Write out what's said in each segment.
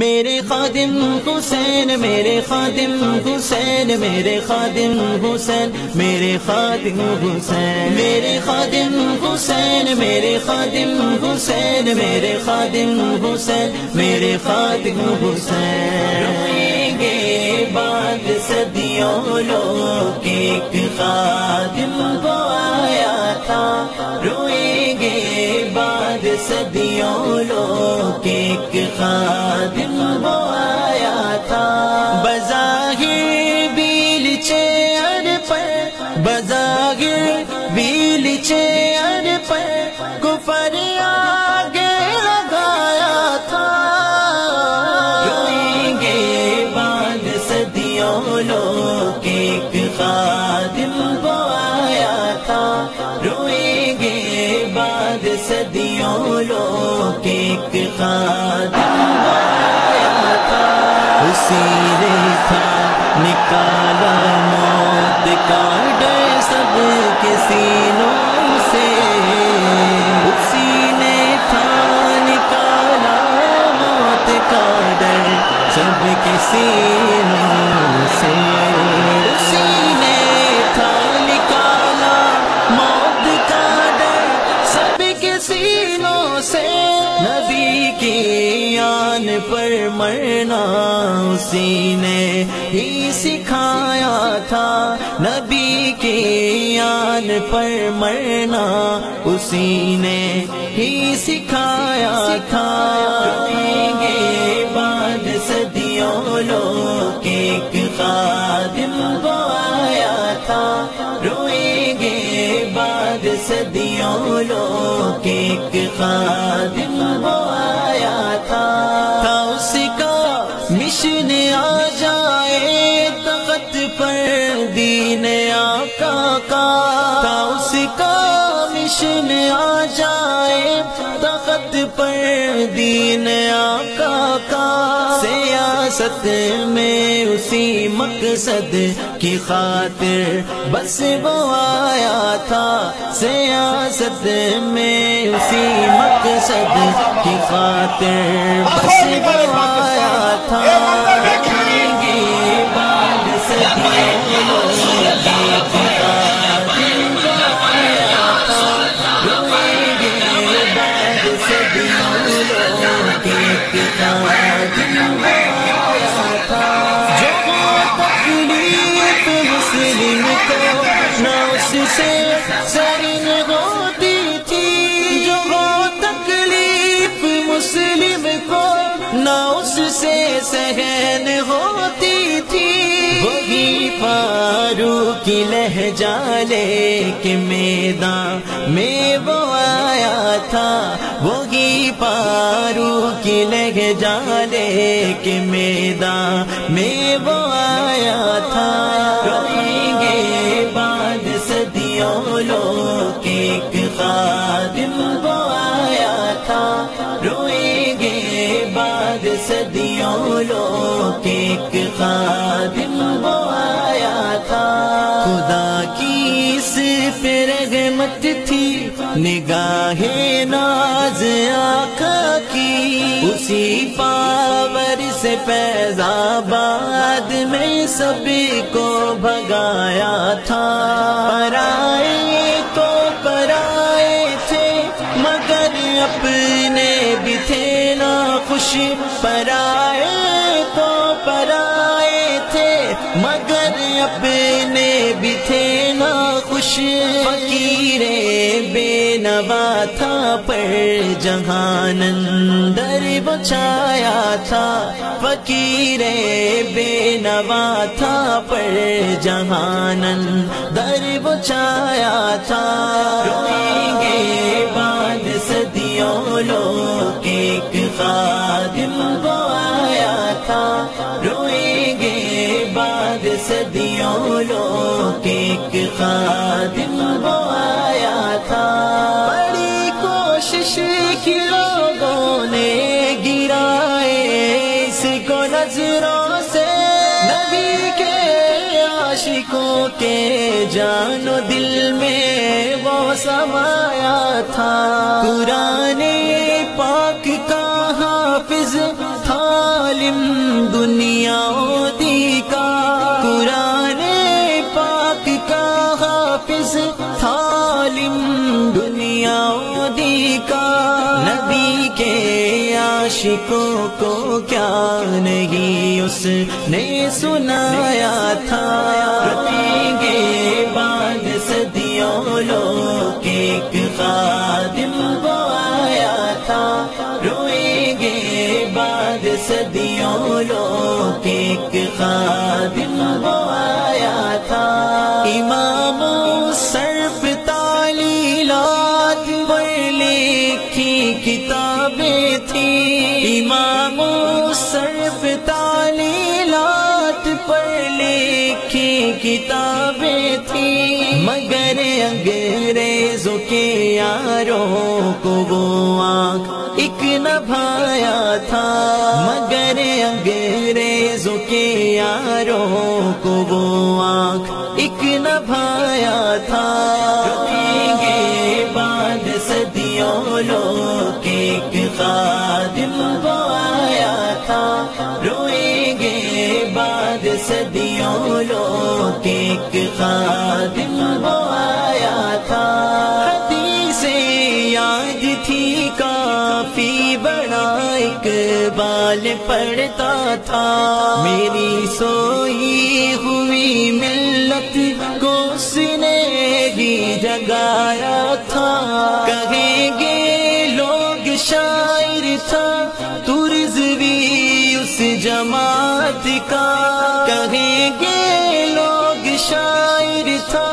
میرے خادم حسین، میرے خادم حسین، میرے خادم حسین، میرے خادم حسین، میرے خادم حسین، میرے خادم حسین، میرے خادم حسین، میرے خادم حسین۔ روئیں گے بعد صدیوں لوگ ایک خادم وہ آیا تھا، روئیں گے بعد صدیوں لوگ ایک خادم وہ آیا تھا۔ بظاہر بیل چیئر پر، بظاہر بیل چیئر پر کفر آگے لگایا تھا، روئیں گے بعد صدیوں لوگ ایک خادم وہ آیا تھا، روئیں گے بعد صدیوں لوگ ایک خادم وہ آیا تھا۔ اسی نے تھا نکالا موت کا ڈر سب کے سینوں سے، اسی نے تھا نکالا موت کا ڈر سب کے سینوں سے، اسی نے تھا نکالا موت کا ڈر سب کے سینوں سے۔ نبی کی آن پر مرنا اسی نے ہی سکھایا تھا، نبی کی آن پر مرنا اسی نے ہی سکھایا تھا۔ روئیں گے بعد صدیوں لوگ ایک خادم وہ آیا تھا، روئیں گے بعد صدیوں لوگ ایک خادم وہ آیا تھا۔ اس کا مشن آ جائے تخت پر دین آقا کا، اس کا مشن آ جائے تخت پر دین آقا کا، سیاست میں اسی مقصد کی خاطر بس وہ آیا تھا، سیاست میں اسی مقصد کی خاطر بس وہ آیا تھا۔ رکھیں گے بعد صدیوں لوگ ایک خادم وہ آیا تھا، روئیں گے بعد صدیوں لوگ ایک خادم وہ آیا تھا۔ جو تکلیف مسلم کو نہ اس سے سہن ہوتی تھی، جو تکلیف مسلم کو نہ اس سے سہن ہوتی تھی، وہی فاروق کی لہجہ لے کے میدان میں وہ آیا تھا، وہی فاروق کی لہجہ لے کے میدان میں وہ آیا تھا۔ روئیں گے بعد صدیوں لوگ ایک خادم وہ آیا تھا، روئیں گے بعد صدیوں لوگ ایک خادم وہ آیا تھا۔ خدا کی صرف رحمت تھی نگاہ ناز آقا کی، اسی پاور سے فیض آباد میں سب کو بھگایا تھا۔ پرائے تو پرائے تھے مگر اپنے بھی تھے نا خوش، پرائے تو پرائے تھے مگر اپنے بھی تھے نا خوش، فقیر بے نوا تھا پر جہان اندر وہ چھایا تھا، فقیر بے نوا تھا پر جہان اندر وہ چھایا تھا۔ روئیں گے بعد صدیوں لوگ ایک خادم وہ آیا تھا، روئیں گے بعد صدیوں لوگ ایک خادم وہ آیا تھا۔ بڑی کوشش کی لوگوں نے گرائے اس کو نظروں سے، نبی کے عاشقوں کے جان و دل میں وہ سمایا تھا، قرآن پاک کا حافظ تھا عالم دنیا دی کا، قرآن پاک کا حافظ تھا عالم دنیا دی کا، نبی کے عاشقوں کو کیا نہیں اس نے سنایا تھا، رکھیں گے بعد صدیوں لوگ ایک خادم وہ آیا تھا، روئیں گے بعد صدیوں لوگ ایک خادم وہ آیا تھا، امام صرف تعلیلات پر لکھی کتابیں تھیں، امام صرف تعلیلات پر لکھی کتابیں تھیں، مگر انگریزوں کے یاروں کو وہ آنکھ ایک نہ بھایا تھا، مگر انگریزوں کے یاروں کو وہ آنکھ ایک نہ بھایا تھا، رکھیں گے بعد صدیوں لوگ ایک خادم وہ آیا تھا، روئیں گے بعد صدیوں لوگ ایک خادم وہ آیا تھا، حدیثیں یاد تھی کافی بڑا اقبال پڑھتا تھا، میری سوئی ہوئی ملت کو اس نے ہی جگایا تھا، کہیں گے لوگ شاعر تھا تو رضوی اس جماعت کا، کہیں گے لوگ شاعر تھا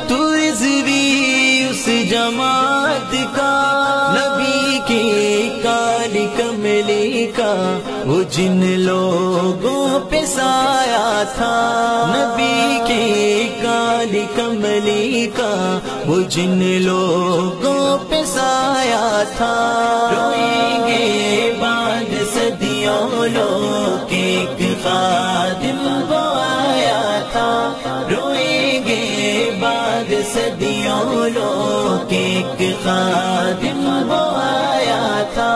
تو رضوی اس جماعت کا، نبی کی کالی کملی کا وہ جن لوگوں پہ سایہ تھا، نبی کی کالی کملی کا وہ جن لوگوں پہ سایہ تھا، روئیں گے بعد صدیوں لوگ ایک خادم وہ آیا تھا، روئیں گے بعد صدیوں لوگ ایک خادم وہ آیا تھا۔